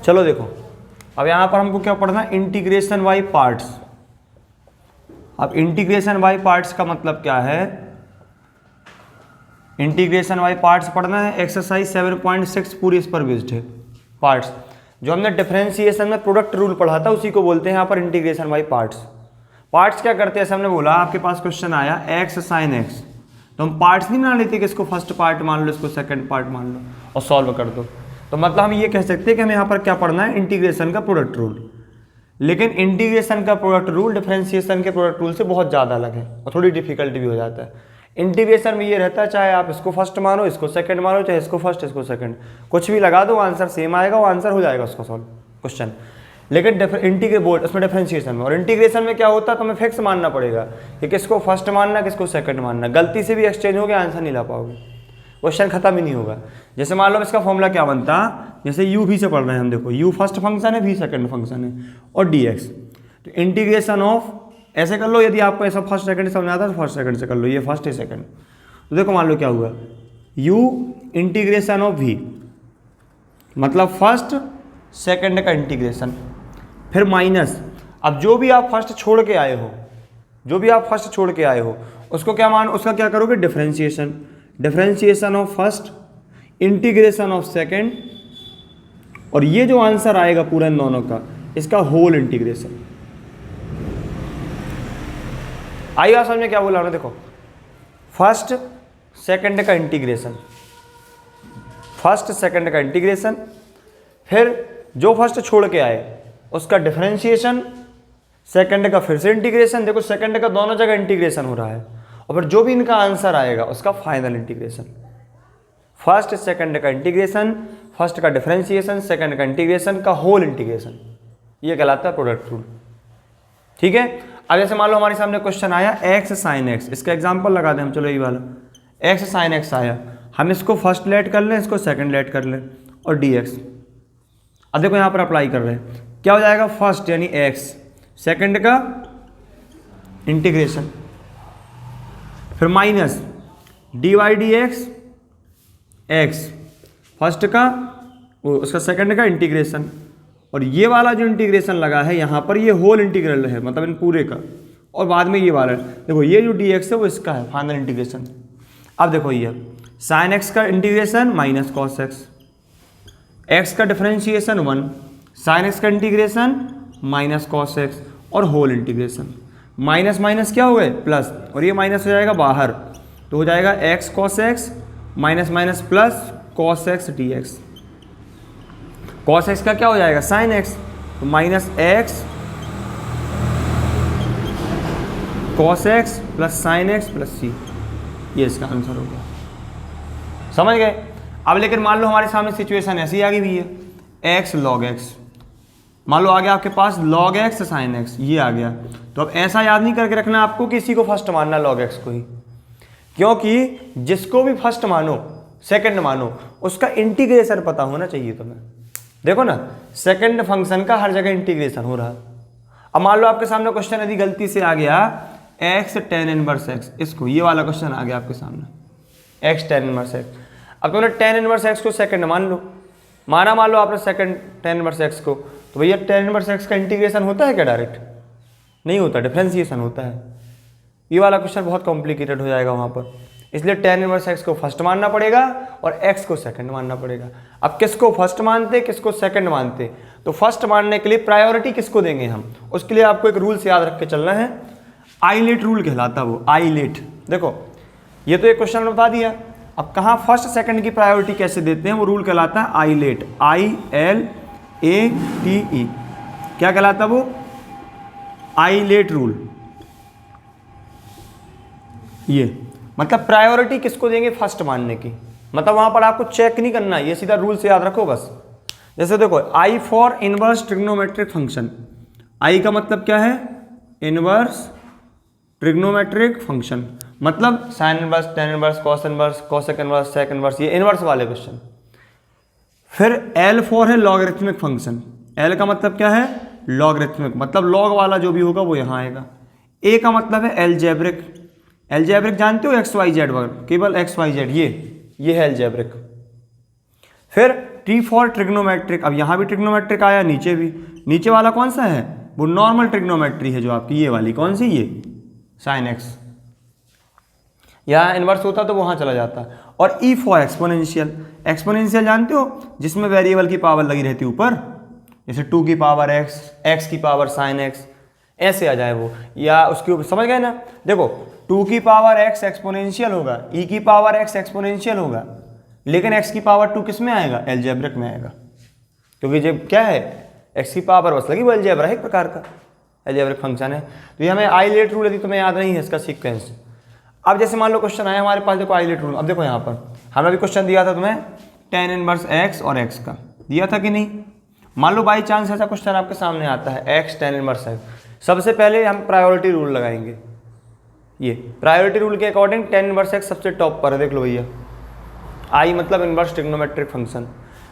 चलो देखो, अब यहाँ पर हमको क्या पढ़ना है, इंटीग्रेशन बाय पार्ट्स। अब इंटीग्रेशन बाय पार्ट्स का मतलब क्या है, इंटीग्रेशन बाय पार्ट्स पढ़ना है। एक्सरसाइज 7.6 पूरी इस पर बेस्ड है, पार्ट्स। जो हमने डिफरेंशिएशन में प्रोडक्ट रूल पढ़ा था उसी को बोलते हैं यहाँ पर इंटीग्रेशन बाय पार्ट्स। पार्ट्स क्या करते हैं, ऐसे हमने बोला, आपके पास क्वेश्चन आया एक्स साइन एक्स, तो हम पार्ट्स नहीं बना लेते कि इसको फर्स्ट पार्ट मान लो, इसको सेकंड पार्ट मान लो और सॉल्व कर दो। तो मतलब हम ये कह सकते हैं कि हमें यहाँ पर क्या पढ़ना है, इंटीग्रेशन का प्रोडक्ट रूल। लेकिन इंटीग्रेशन का प्रोडक्ट रूल डिफरेंशिएशन के प्रोडक्ट रूल से बहुत ज़्यादा अलग है और थोड़ी डिफिकल्टी भी हो जाता है। इंटीग्रेशन में ये रहता है, चाहे आप इसको फर्स्ट मानो, इसको सेकंड मानो, चाहे इसको फर्स्ट इसको सेकंड, कुछ भी लगा दो, आंसर सेम आएगा, वो आंसर हो जाएगा उसका सॉल्व क्वेश्चन। लेकिन इंटीग्रेट उसमें डिफरेंशिएशन में और इंटीग्रेशन में क्या होता है, तो हमें फिक्स मानना पड़ेगा कि किसको फर्स्ट मानना, किसको सेकंड मानना। गलती से भी एक्सचेंज हो गया, आंसर नहीं ला पाओगे, क्वेश्चन खत्म ही नहीं होगा। जैसे मान लो इसका फॉर्मूला क्या बनता, जैसे यू भी से पढ़ रहे हैं हम, देखो यू फर्स्ट फंक्शन है, वी सेकंड फंक्शन है और डी एक्स, तो इंटीग्रेशन ऑफ ऐसे कर लो। यदि आपको ऐसा फर्स्ट सेकंड समझ आता है तो फर्स्ट सेकंड से कर लो, ये फर्स्ट है सेकंड। तो देखो मान लो क्या हुआ, u इंटीग्रेशन ऑफ v, मतलब फर्स्ट सेकंड का इंटीग्रेशन, फिर माइनस, अब जो भी आप फर्स्ट छोड़ के आए हो, जो भी आप फर्स्ट छोड़ के आए हो उसको क्या मान, उसका क्या करोगे, differentiation. Differentiation of first, integration of second, और ये जो आंसर आएगा पूरा इन दोनों का, इसका होल इंटीग्रेशन। आइए समझ में क्या बोला हमने, देखो फर्स्ट सेकंड का इंटीग्रेशन, फर्स्ट सेकंड का इंटीग्रेशन, फिर जो फर्स्ट छोड़ के आए उसका डिफरेंशिएशन, सेकंड का फिर से इंटीग्रेशन, देखो सेकंड का दोनों जगह इंटीग्रेशन हो रहा है, और फिर जो भी इनका आंसर आएगा उसका फाइनल इंटीग्रेशन। फर्स्ट सेकंड का इंटीग्रेशन, फर्स्ट का डिफरेंशिएशन, सेकंड का इंटीग्रेशन का होल इंटीग्रेशन, ये कहलाता है प्रोडक्ट रूल। ठीक है। अब जैसे मान लो हमारे सामने क्वेश्चन आया एक्स साइन एक्स, इसका एग्जांपल लगा दें हम, चलो ये वाला एक्स साइन एक्स आया, हम इसको फर्स्ट लेट कर लें, इसको सेकंड लेट कर लें और डी एक्स। अब देखो यहाँ पर अप्लाई कर रहे हैं, क्या हो जाएगा, फर्स्ट यानी एक्स, सेकंड का इंटीग्रेशन, फिर minus D Y D X, X first का उसका सेकंड का इंटीग्रेशन, और ये वाला जो इंटीग्रेशन लगा है यहाँ पर, ये होल इंटीग्रल है, मतलब इन पूरे का, और बाद में ये वाला देखो, ये जो डी एक्स है वो इसका है फाइनल इंटीग्रेशन। अब देखो ये साइन एक्स का integration minus cos x, x का डिफरेंशिएशन 1, साइन एक्स का इंटीग्रेशन माइनस कॉस एक्स और होल इंटीग्रेशन। माइनस माइनस क्या हो गए प्लस, और ये माइनस हो जाएगा बाहर, तो हो जाएगा x cos x minus minus plus cos x d x. Cos x का क्या हो जाएगा, साइन एक्स, तो minus x cos x plus sine x plus c, ये इसका आंसर होगा। समझ गए। अब लेकिन मान लो हमारे सामने सिचुएशन ऐसी आ गई भी है, एक्स लॉग एक्स, मान लो आ गया आपके पास लॉग एक्स साइन एक्स, ये आ गया, तो अब ऐसा याद नहीं करके रखना आपको कि इसी को फर्स्ट मानना लॉग एक्स को ही, क्योंकि जिसको भी फर्स्ट मानो सेकंड मानो उसका इंटीग्रेशन पता होना चाहिए तुम्हें। देखो ना, सेकंड फंक्शन का हर जगह इंटीग्रेशन हो रहा है। अब मान लो आपके सामने क्वेश्चन यदि गलती से आ गया एक्स टेन इनवर्स एक्स, इसको ये वाला क्वेश्चन आ गया आपके सामने एक्स टेन इनवर्स एक्स, अब तुमने टेन इनवर्स एक्स को सेकंड मान लो, मान लो आपने सेकंड टेन इनवर्स एक्स को, तो भैया टेन इनवर्स एक्स का इंटीग्रेशन होता है क्या डायरेक्ट, नहीं होता, डिफरेंशिएशन होता है। ये वाला क्वेश्चन बहुत कॉम्प्लिकेटेड हो जाएगा वहाँ पर, इसलिए टेन इनवर्स एक्स को फर्स्ट मानना पड़ेगा और एक्स को सेकंड मानना पड़ेगा। अब किसको फर्स्ट मानते, किसको सेकंड मानते, तो फर्स्ट मानने के लिए प्रायोरिटी किसको देंगे हम, उसके लिए आपको एक रूल से याद रख के चलना है, आईलेट रूल कहलाता है वो, आईलेट। देखो ये तो एक क्वेश्चन बता दिया, अब कहाँ फर्स्ट सेकंड की प्रायोरिटी कैसे देते हैं, वो रूल कहलाता है आईलेट, ILATE, क्या कहलाता है वो, आईलेट रूल। ये मतलब प्रायोरिटी किसको देंगे, फर्स्ट मानने की, मतलब वहां पर आपको चेक नहीं करना, ये सीधा रूल से याद रखो बस। जैसे देखो I for inverse trigonometric function, I का मतलब क्या है, इनवर्स ट्रिग्नोमेट्रिक फंक्शन, मतलब sine inverse, tan inverse, cos inverse, cosec inverse, sec inverse, ये इनवर्स वाले क्वेश्चन। फिर L फॉर है लॉगरिथमिक फंक्शन, L का मतलब क्या है, लॉगरिथमिक, मतलब लॉग वाला जो भी होगा वो यहाँ आएगा। A का मतलब है एलजेब्रिक, एलजेब्रिक जानते हो, XYZ वगैरह, केवल XYZ, ये है एलजेब्रिक। फिर T फॉर ट्रिग्नोमेट्रिक, अब यहाँ भी ट्रिग्नोमेट्रिक आया, नीचे भी, नीचे वाला कौन सा है, वो नॉर्मल ट्रिग्नोमेट्री है जो आपकी ये वाली, कौन सी, ये साइन एक्स, यहाँ इन्वर्स होता तो वहाँ चला जाता। और E फॉर एक्सपोनेंशियल, एक्सपोनेंशियल जानते हो, जिसमें वेरिएबल की पावर लगी रहती है ऊपर, जैसे 2 की पावर x, x की पावर साइन x, ऐसे आ जाए वो, या उसके ऊपर, समझ गए ना। देखो 2 की पावर x एक्सपोनेंशियल होगा, e की पावर x एक्सपोनेंशियल होगा, लेकिन x की पावर 2 किस में आएगा, एलजेब्रिक में आएगा, क्योंकि जब क्या है, x की पावर बस लगी, वो एलजेब्रा है एक प्रकार का, एलजेब्रिक फंक्शन है। तो ये हमें आइलेट रूल यदि तुम्हें याद नहीं है इसका सीक्वेंस। अब जैसे मान लो क्वेश्चन आया हमारे पास, देखो आइलेट रूल, अब देखो यहाँ पर हमने भी क्वेश्चन दिया था तुम्हें tan इनवर्स x और x का, दिया था कि नहीं। मान लो बाई चांस ऐसा क्वेश्चन आपके सामने आता है x tan इनवर्स x, सबसे पहले हम प्रायोरिटी रूल लगाएंगे। ये प्रायोरिटी रूल के अकॉर्डिंग tan इनवर्स x सबसे टॉप पर है, देख लो भैया, I मतलब इनवर्स ट्रिग्नोमेट्रिक फंक्शन,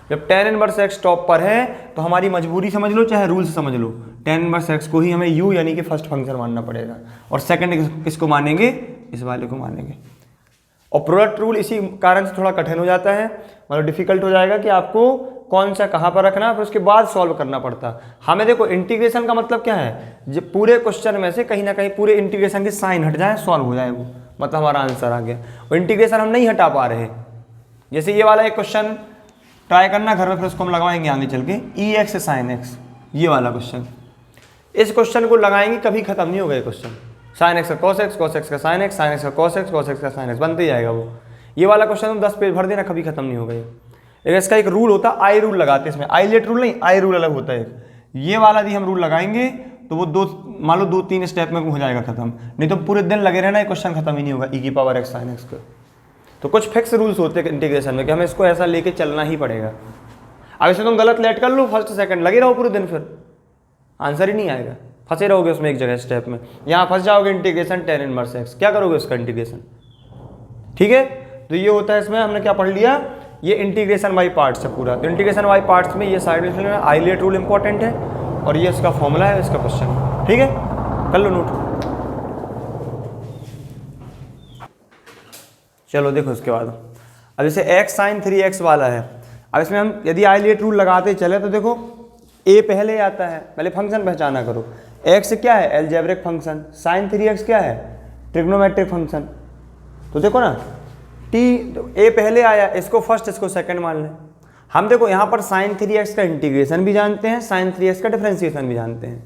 जब tan इनवर्स x टॉप पर है तो हमारी मजबूरी समझ लो चाहे रूल से समझ लो, tan इनवर्स x को ही हमें u यानी कि फर्स्ट फंक्शन मानना पड़ेगा, और सेकंड किसको मानेंगे, इस वाले को मानेंगे। और प्रोडक्ट रूल इसी कारण से थोड़ा कठिन हो जाता है, मतलब डिफिकल्ट हो जाएगा कि आपको कौन सा कहाँ पर रखना है, फिर उसके बाद सॉल्व करना पड़ता है हमें। देखो इंटीग्रेशन का मतलब क्या है, जब पूरे क्वेश्चन में से कहीं ना कहीं पूरे इंटीग्रेशन की साइन हट जाए, सॉल्व हो जाए वो, मतलब हमारा आंसर आ गया। और इंटीग्रेशन हम नहीं हटा पा रहे, जैसे ये वाला एक क्वेश्चन ट्राई करना घर में, फिर उसको हम लगाएंगे आगे चल के, ई एक्स साइन एक्स, ये वाला क्वेश्चन, इस क्वेश्चन को लगाएंगे कभी खत्म नहीं होगा ये क्वेश्चन, साइन एक्स का कॉस एक्स, कॉस एक्स का साइन एक्स, साइन एक्स का कॉस एक्स, कॉस एक्स का साइन एक्स, बनते ही जाएगा वो। ये वाला क्वेश्चन तुम 10 पेज भर देना, कभी खत्म नहीं होगा ये। लेकिन इसका एक रूल होता है, आई रूल लगाते हैं इसमें, आइलेट रूल नहीं, आई रूल अलग होता है एक, ये वाला भी हम रूल लगाएंगे तो वो मान लो 2-3 स्टेप में हो जाएगा खत्म, नहीं तो पूरे दिन लगे रहना, ये क्वेश्चन खत्म ही नहीं होगा, ई की पावर एक्स साइन एक्स का। तो कुछ फिक्स रूल्स होते हैं इंटीग्रेशन में कि हमें इसको ऐसा लेके चलना ही पड़ेगा। अब इसे तुम गलत लेट कर लो, फर्स्ट सेकंड लगे रहो पूरे दिन, फिर आंसर ही नहीं आएगा, फंसे रहोगे उसमें एक जगह स्टेप में, यहाँ फंस जाओगे इंटीग्रेशन tan इनवर्स x, क्या करोगे उसका इंटीग्रेशन, ठीक है। तो ये होता है इसमें, हमने क्या पढ़ लिया, ये इंटीग्रेशन बाई पार्ट्स है पूरा। तो इंटीग्रेशन बाई पार्ट्स में ये साइड में आइलेट रूल इंपॉर्टेंट है, और ये इसका फॉर्मूला है, इसका क्वेश्चन, ठीक है, कर लो नोट। चलो देखो उसके बाद, अब जैसे x sin 3x वाला है, अब इसमें हम यदि आइलेट रूल लगाते चले तो देखो a पहले आता है, पहले फंक्शन पहचाना करो, x क्या है, एलजेब्रिक फंक्शन, sin 3x क्या है, ट्रिग्नोमेट्रिक फंक्शन। तो देखो ना t a पहले आया, इसको फर्स्ट इसको सेकंड मान लें। हम देखो यहाँ पर sin 3x का इंटीग्रेशन भी जानते हैं, sin 3x का डिफरेंशिएशन भी जानते हैं।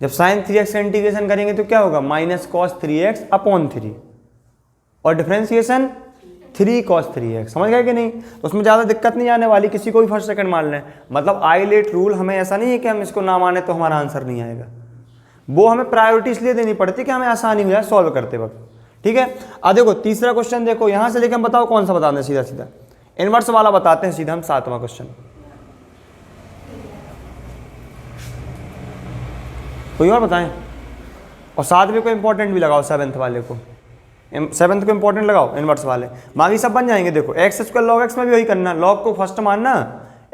जब sin 3x का इंटीग्रेशन करेंगे तो क्या होगा, माइनस cos 3x अपॉन 3, और डिफरेंशिएशन 3 cos 3x, समझ गए कि नहीं। तो उसमें ज़्यादा दिक्कत नहीं आने वाली, किसी को भी फर्स्ट सेकंड मान लें। मतलब आइलेट रूल हमें ऐसा नहीं है कि हम इसको ना माने तो हमारा आंसर नहीं आएगा, वो हमें प्रायोरिटी इसलिए देनी पड़ती है कि हमें आसानी हो जाए सॉल्व करते वक्त, ठीक है। अब देखो तीसरा क्वेश्चन, देखो यहाँ से लेकर हम बताओ कौन सा बताते हैं, सीधा सीधा इनवर्स वाला बताते हैं सीधा हम, 7वां क्वेश्चन। कोई और बताएं, और साथ में कोई इंपॉर्टेंट भी लगाओ, 7th वाले को, 7th को इंपॉर्टेंट लगाओ, इनवर्स वाले, बाकी सब बन जाएंगे। देखो एक्स स्क्वायर लॉग एक्स में भी वही करना, लॉग को फर्स्ट मानना,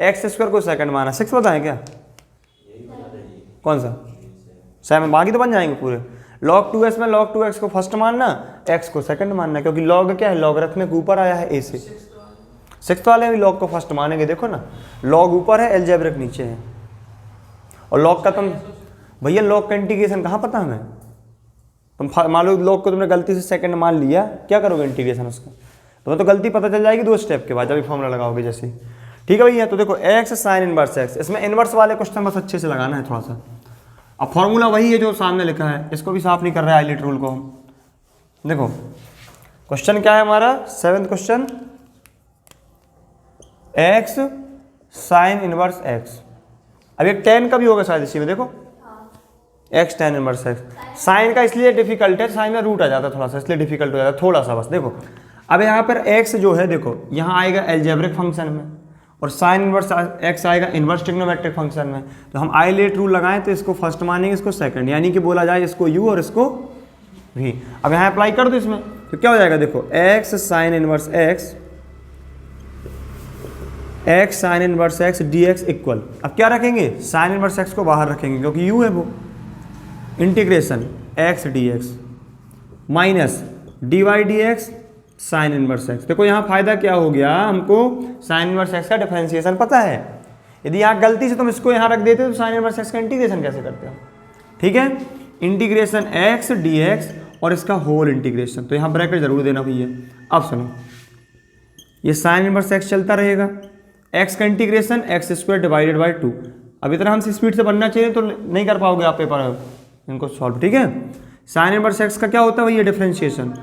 एक्स स्क्वायर को सेकंड मानना। 6 बताएं क्या, कौन सा, 7, बाकी तो बन जाएंगे पूरे। लॉग 2x में लॉग 2x को फर्स्ट मानना, x को सेकंड मानना, क्योंकि लॉग क्या है, लॉगरिथमिक ऊपर आया है a से। 6th वाले भी लॉग को फर्स्ट मानेंगे, देखो ना लॉग ऊपर है, एलजेब्रिक नीचे है, और लॉग का तुम भैया लॉग का इंटीग्रेशन कहाँ पता हमें, तुम मान लो लॉग को तुमने गलती से सेकंड मान लिया, क्या करोगे इंटीग्रेशन उसका, तुम्हें तो गलती पता चल जाएगी 2 स्टेप के बाद जब फॉर्मूला लगाओगे जैसे, ठीक है भैया। तो देखो x sin इनवर्स x, इसमें इनवर्स वाले क्वेश्चन बस अच्छे से लगाना है थोड़ा सा। अब फॉर्मूला वही है जो सामने लिखा है, इसको भी साफ नहीं कर रहा है आइलेट रूल को हम। देखो क्वेश्चन क्या है हमारा, 7th question, x sin inverse x। अब एक tan का भी होगा शायद इसी में, देखो x tan inverse x, sine का इसलिए डिफिकल्ट है, साइन में रूट आ जाता है थोड़ा सा, इसलिए डिफिकल्ट हो जाता है थोड़ा सा बस। देखो अब यहाँ पर x जो है, देखो यहाँ आएगा एलजेब्रिक फंक्शन में, और साइन इनवर्स x आएगा इनवर्स ट्रिग्नोमेट्रिक फंक्शन में। तो हम आइलेट रूल लगाएं तो इसको फर्स्ट मानेंगे, इसको सेकंड, यानी कि बोला जाए इसको u और इसको v। अब यहाँ अप्लाई कर दो इसमें, तो क्या हो जाएगा, देखो x sin inverse x dx equal, अब क्या रखेंगे, साइन इनवर्स x को बाहर रखेंगे क्योंकि u है वो, integration x dx minus dy dx sign inverse x. देखो यहाँ फायदा क्या हो गया, हमको साइन इनवर्स एक्स का डिफरेंशिएशन पता है। यदि यहाँ गलती से तुम इसको यहाँ रख देते तो साइन इनवर्स एक्स का इंटीग्रेशन कैसे करते हो। ठीक है, इंटीग्रेशन एक्स डी एक्स और इसका होल इंटीग्रेशन, तो यहाँ ब्रैकेट जरूर देना भैया। अब सुनो, ये साइन इनवर्स एक्स चलता रहेगा, एक्स का integration x square divided by 2। अब इतना हमसे स्पीड से बनना चाहिए तो नहीं कर पाओगे आप पेपर इनको सॉल्व। ठीक है, साइन इनवर्स एक्स का क्या होता है भैया, डिफरेंशिएशन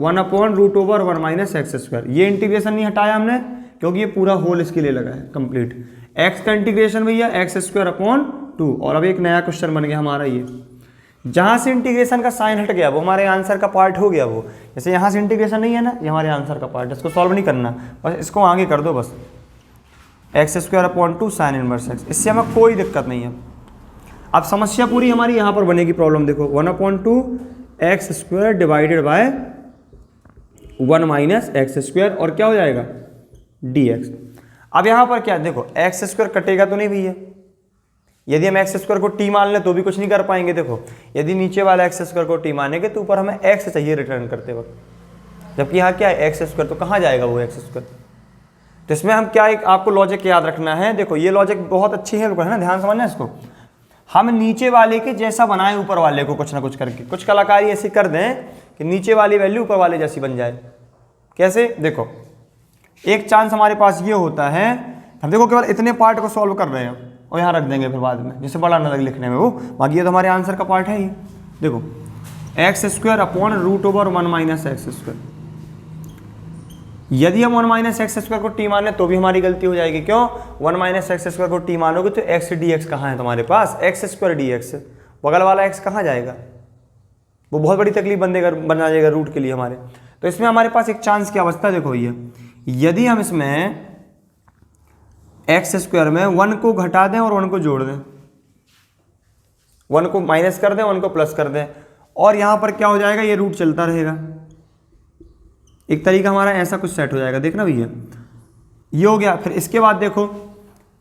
1/√1 माइनस एक्स स्क्वायर। ये इंटीग्रेशन नहीं हटाया हमने क्योंकि ये पूरा होल इसके लिए लगा है कंप्लीट। एक्स का इंटीग्रेशन भैया एक्स स्क्वायर अपॉन 2। और अब एक नया क्वेश्चन बन गया हमारा, ये जहाँ से इंटीग्रेशन का साइन हट गया वो हमारे आंसर का पार्ट हो गया। वो जैसे यहाँ से इंटीग्रेशन नहीं है ना, ये हमारे आंसर का पार्ट है, इसको सॉल्व नहीं करना, बस इसको आगे कर दो बस। X square upon 2 sine inverse x, इससे हमें कोई दिक्कत नहीं है। अब समस्या पूरी हमारी यहाँ पर बनेगी प्रॉब्लम, देखो 1/2 x square divided by 1 minus x square और क्या हो जाएगा dx। अब यहाँ पर क्या देखो, एक्स स्क्वायर कटेगा तो नहीं भैया, यदि हम एक्स स्क्वायर को टी मान लें तो भी कुछ नहीं कर पाएंगे। देखो यदि नीचे वाला एक्स स्क्वायर को टी मानेंगे तो ऊपर हमें एक्स चाहिए रिटर्न करते वक्त, जबकि यहाँ क्या है एक्स स्क्वायर, तो कहाँ जाएगा वो एक्स स्क्वायर। तो इसमें हम क्या, एक आपको लॉजिक याद रखना है। देखो ये लॉजिक बहुत अच्छी है ना, ध्यान समझना इसको। हम नीचे वाले के जैसा बनाएं ऊपर वाले को कुछ ना कुछ करके, कुछ कलाकारी ऐसी कर दें कि नीचे वाली वैल्यू ऊपर वाले जैसी बन जाए। कैसे, देखो एक चांस हमारे पास ये होता है, हम देखो केवल इतने पार्ट को सॉल्व कर रहे हैं और यहाँ रख देंगे फिर बाद में, जिससे बड़ा न लगे लिखने में वो, बाकी ये तो हमारे आंसर का पार्ट है ही। देखो x square upon √1 minus x square. यदि हम 1 माइनस एक्स स्क्वायर को टी मान लें तो भी हमारी गलती हो जाएगी। क्यों, 1 माइनस एक्स स्क्वायर को टी मानोगे तो एक्स डी एक्स कहाँ है तुम्हारे पास, एक्स स्क्वायर डी एक्स, बगल वाला एक्स कहाँ जाएगा, वो बहुत बड़ी तकलीफ बना जाएगा रूट के लिए हमारे। तो इसमें हमारे पास एक चांस की अवस्था देखो ये, यदि हम इसमें एक्स स्क्वायर में 1 को घटा दें और 1 को जोड़ दें, 1 को माइनस कर दें 1 को प्लस कर दें, और यहाँ पर क्या हो जाएगा, ये रूट चलता रहेगा। एक तरीका हमारा ऐसा कुछ सेट हो जाएगा, देखना भैया ये हो गया। फिर इसके बाद देखो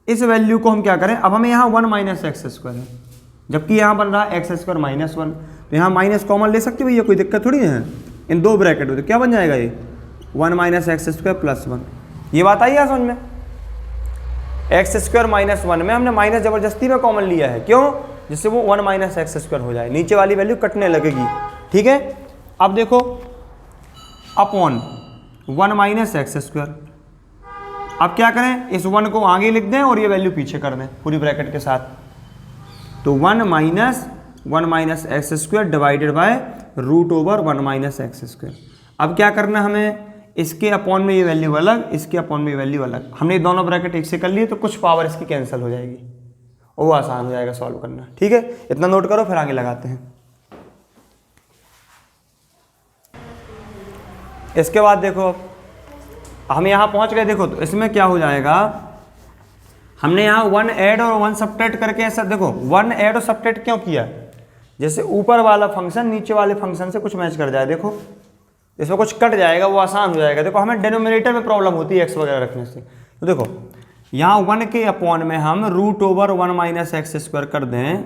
इस वैल्यू को हम क्या करें, अब हमें यहाँ 1 माइनस एक्स स्क्वायर है, जबकि यहाँ बन रहा है एक्स स्क्वायर माइनस 1, तो यहाँ माइनस कॉमन ले सकते भैया, कोई दिक्कत थोड़ी है। इन दो ब्रैकेट में तो क्या बन जाएगा, ये 1 माइनस एक्स स्क्वायर प्लस 1। ये बात आई है समझ में, एक्स स्क्वायर माइनस 1 में हमने माइनस जबरदस्ती में कॉमन लिया है, क्यों, जिससे वो 1 माइनस एक्स स्क्वायर हो जाए, नीचे वाली वैल्यू कटने लगेगी। ठीक है, अब देखो अपॉन 1 माइनस एक्स स्क्वायर, अब क्या करें, इस 1 को आगे लिख दें और ये वैल्यू पीछे कर दें पूरी ब्रैकेट के साथ, तो 1 minus x square divided by √1 minus x square. अब क्या करना हमें, इसके अपॉन में ये वैल्यू अलग, इसके अपॉन में ये वैल्यू अलग, हमने दोनों ब्रैकेट एक से कर लिए तो कुछ पावर इसकी कैंसिल हो जाएगी, वो आसान हो जाएगा सॉल्व करना। ठीक है, इतना नोट करो फिर आगे लगाते हैं। इसके बाद देखो हम यहाँ पहुँच गए, देखो तो इसमें क्या हो जाएगा, हमने यहाँ 1 ऐड और 1 सब्ट्रैक्ट करके ऐसा, देखो 1 ऐड और सब्ट्रैक्ट क्यों किया, जैसे ऊपर वाला फंक्शन नीचे वाले फंक्शन से कुछ मैच कर जाए। देखो इसमें कुछ कट जाएगा, वो आसान हो जाएगा। देखो हमें डिनोमिनेटर में प्रॉब्लम होती है एक्स वगैरह रखने से, तो देखो यहाँ 1 के अपॉन में हम √1 माइनस एक्स स्क्वायर कर दें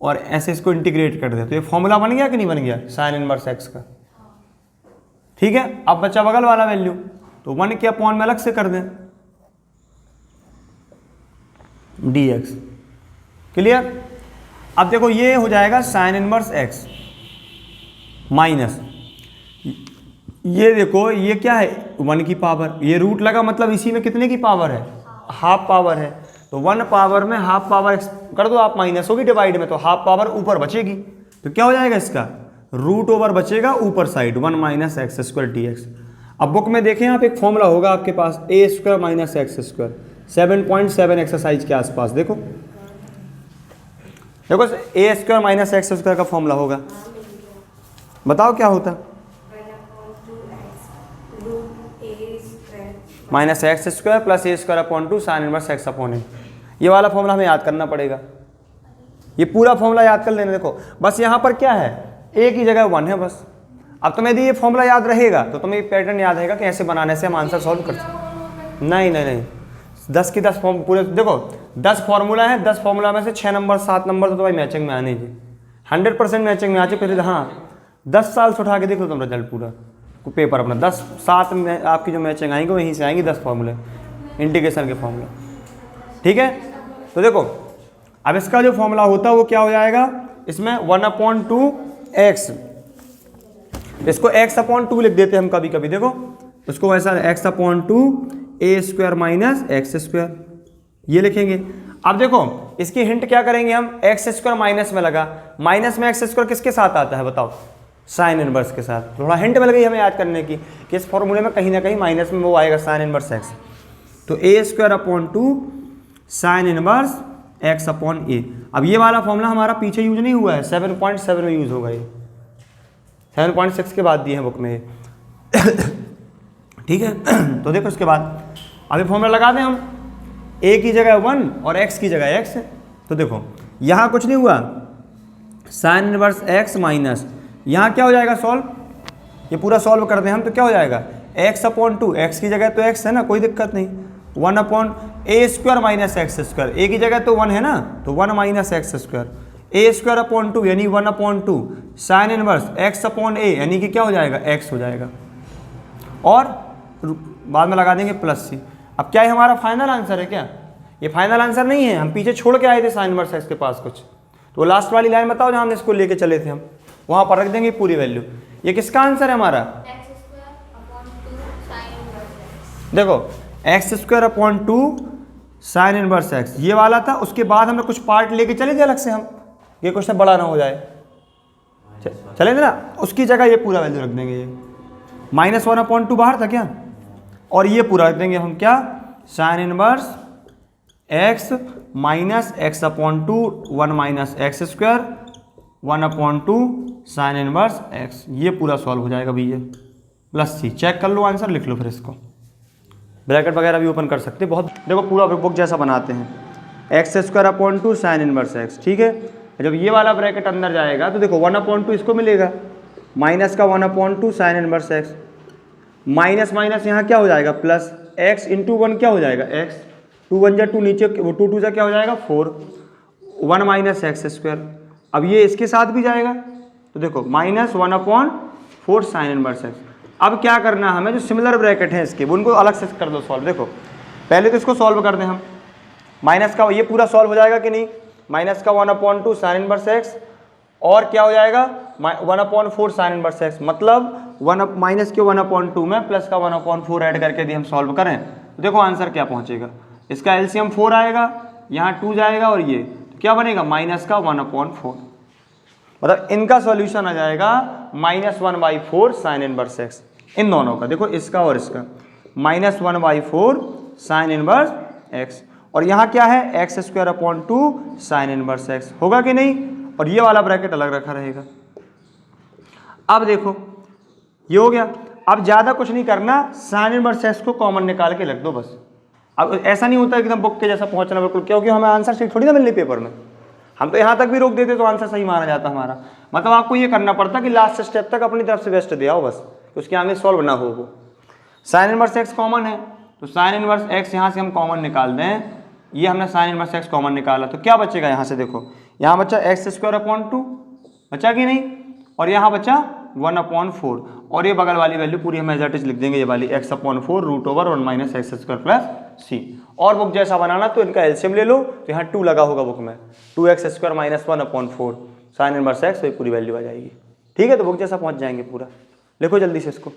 और ऐसे इसको इंटीग्रेट कर दें, तो ये फॉर्मूला बन गया कि नहीं बन गया साइन इनवर्स एक्स का। ठीक है, अब बचा बगल वाला वैल्यू, तो 1 के अपॉन में अलग से कर दें dx। क्लियर, अब देखो ये हो जाएगा साइन इनवर्स एक्स माइनस, ये देखो ये क्या है 1 की पावर, ये रूट लगा मतलब इसी में कितने की पावर है, हाफ पावर है, तो 1 पावर में हाफ पावर कर दो आप, माइनस होगी डिवाइड में, तो हाफ पावर ऊपर बचेगी, तो क्या हो जाएगा इसका √1 बचेगा ऊपर side 1 minus x square dx। अब बुक में देखें आप, एक फॉर्मूला होगा आपके पास a square minus x square 7.7 exercise के आसपास, देखो देखो a square minus x square का फॉर्मूला होगा, बताओ क्या होता, minus x square plus a square upon 2 sine inverse x upon a. ये वाला फॉर्मूला हमें याद करना पड़ेगा, ये पूरा फॉर्मूला याद कर लेना। देखो बस यहाँ पर क्या है, ए की जगह 1 है बस। अब तुम्हें यदि ये फॉर्मूला याद रहेगा तो तुम्हें ये पैटर्न याद रहेगा कि ऐसे बनाने से हम आंसर सॉल्व कर सकते। नहीं 10 की 10 फॉर्म पूरे, देखो 10 फॉर्मूला है, 10 फॉर्मूला में से 6 नंबर 7 नंबर तो भाई मैचिंग में आने जी, 100% मैचिंग में आचे। फिर हाँ 10 साल से उठा के देखो तुम रिजल्ट पूरा, पेपर अपना 10 7 में आपकी जो मैचिंग आएंगे वहीं से आएंगी 10 फॉर्मूले इंटीग्रेशन के फॉर्मूले। ठीक है, तो देखो अब इसका जो फॉर्मूला होता है वो क्या हो जाएगा, इसमें 1/2x, इसको x/2 लिख देते हैं हम कभी कभी, देखो उसको वैसा x/2 a² - x², ये लिखेंगे। अब देखो इसकी हिंट क्या करेंगे हम, x² माइनस में लगा, माइनस में x² किसके साथ आता है बताओ, साइन इनवर्स के साथ। थोड़ा हिंट मिल गई हमें याद करने की कि इस फॉर्मूले में कहीं ना कहीं माइनस में वो आएगा साइन इनवर्स x, तो a² साइन इनवर्स x/a। अब ये वाला फॉर्मूला हमारा पीछे यूज नहीं हुआ है, 7.7 में यूज होगा, ये 7.6 के बाद दिए हैं बुक में ये। ठीक है, तो देखो इसके बाद अभी फॉर्मूला लगा दें हम, a की जगह 1 और x की जगह x है। तो देखो यहाँ कुछ नहीं हुआ, साइन इनवर्स x माइनस, यहाँ क्या हो जाएगा सॉल्व, ये पूरा सॉल्व कर दें हम तो क्या हो जाएगा, x/2, x की जगह तो x है ना, कोई दिक्कत नहीं, 1/a² - x², a की जगह तो 1 है ना, तो 1 - x², a² यानी 1/2 साइन इनवर्स x/a यानी कि क्या हो जाएगा, x हो जाएगा, और बाद में लगा देंगे प्लस c। अब क्या है हमारा फाइनल आंसर है क्या, ये फाइनल आंसर नहीं है, हम पीछे छोड़ के आए थे साइन इनवर्स x के पास कुछ, तो लास्ट वाली लाइन बताओ जहाँ हम इसको लेके चले थे हम, वहाँ पर रख देंगे पूरी वैल्यू। ये किसका आंसर है हमारा, देखो x²/2 साइन इनवर्स x ये वाला था, उसके बाद हमने कुछ पार्ट लेके चले थे अलग से हम, ये क्वेश्चन बड़ा ना हो जाए, चले थे ना, उसकी जगह ये पूरा वैल्यू रख देंगे, ये -1/2 बाहर था क्या, और ये पूरा रख देंगे हम क्या, sine inverse x minus x/2 1 - x² 1/2 sine inverse x, ये पूरा सॉल्व हो जाएगा भैया, प्लस c। चेक कर लो आंसर, लिख लो फिर इसको, ब्रैकेट वगैरह भी ओपन कर सकते, बहुत देखो पूरा बुक जैसा बनाते हैं, x² साइन इनवर्स x। ठीक है, जब ये वाला ब्रैकेट अंदर जाएगा तो देखो 1/2 इसको मिलेगा, माइनस का 1/2 sine inverse x, minus minus यहाँ क्या हो जाएगा प्लस, x × 1 क्या हो जाएगा x, 2 1 जा 2 नीचे, 2 2 जा क्या हो जाएगा 4, 1 - x²। अब ये इसके साथ भी जाएगा तो देखो -1/4 साइन इनवर्स x। अब क्या करना है हमें, जो सिमिलर ब्रैकेट है इसके उनको अलग से कर दो सॉल्व। देखो पहले तो इसको सॉल्व कर दें हम, माइनस का ये पूरा सॉल्व हो जाएगा कि नहीं, माइनस का 1/2 साइन इनवर्स x, और क्या हो जाएगा 1/4 साइन इनवर्स x, मतलब माइनस के 1/2 में प्लस का 1/4 ऐड करके यदि हम सॉल्व करें तो देखो आंसर क्या पहुंचेगा, इसका एलसीएम 4 आएगा, यहाँ 2 जाएगा और ये तो क्या बनेगा माइनस का 1/4, मतलब इनका सॉल्यूशन आ जाएगा -1/4 साइन इनवर्स x, इन दोनों का, देखो इसका और इसका, -1/4 साइन इनवर्स x, और यहाँ क्या है x²/2 साइन इनवर्स x, होगा कि नहीं, और ये वाला ब्रैकेट अलग रखा रहेगा। अब देखो ये हो गया, अब ज़्यादा कुछ नहीं करना, साइन इनवर्स x को कॉमन निकाल के रख दो बस। अब ऐसा नहीं होता एकदम बुक के जैसा पहुँचना बिल्कुल, क्योंकि हमें आंसर शीट थोड़ी ना मिलनी पेपर में, हम तो यहाँ तक भी रोक देते तो आंसर सही माना जाता हमारा, मतलब आपको ये करना पड़ता कि लास्ट स्टेप तक अपनी तरफ से बेस्ट दे आओ बस, उसके आगे सॉल्व ना हो वो। साइन इनवर्स x कॉमन है तो साइन इनवर्स x यहाँ से हम कॉमन निकाल दें, ये हमने साइन इनवर्स x कॉमन निकाला तो क्या बचेगा यहाँ से, देखो यहाँ बचा x²/2 बचा कि नहीं, और यहाँ बचा 1/4, और ये बगल वाली वैल्यू पूरी हम एज इट इज लिख देंगे, ये वाली x/4 √1 - x² + c। और बुक जैसा बनाना तो इनका एलसीएम ले लो, तो यहाँ 2 लगा होगा बुक में, 2x² - 1/4 साइन इनवर्स x, तो ये पूरी वैल्यू आ जाएगी। ठीक है, तो बुक जैसा पहुँच जाएंगे पूरा, लिखो जल्दी से इसको।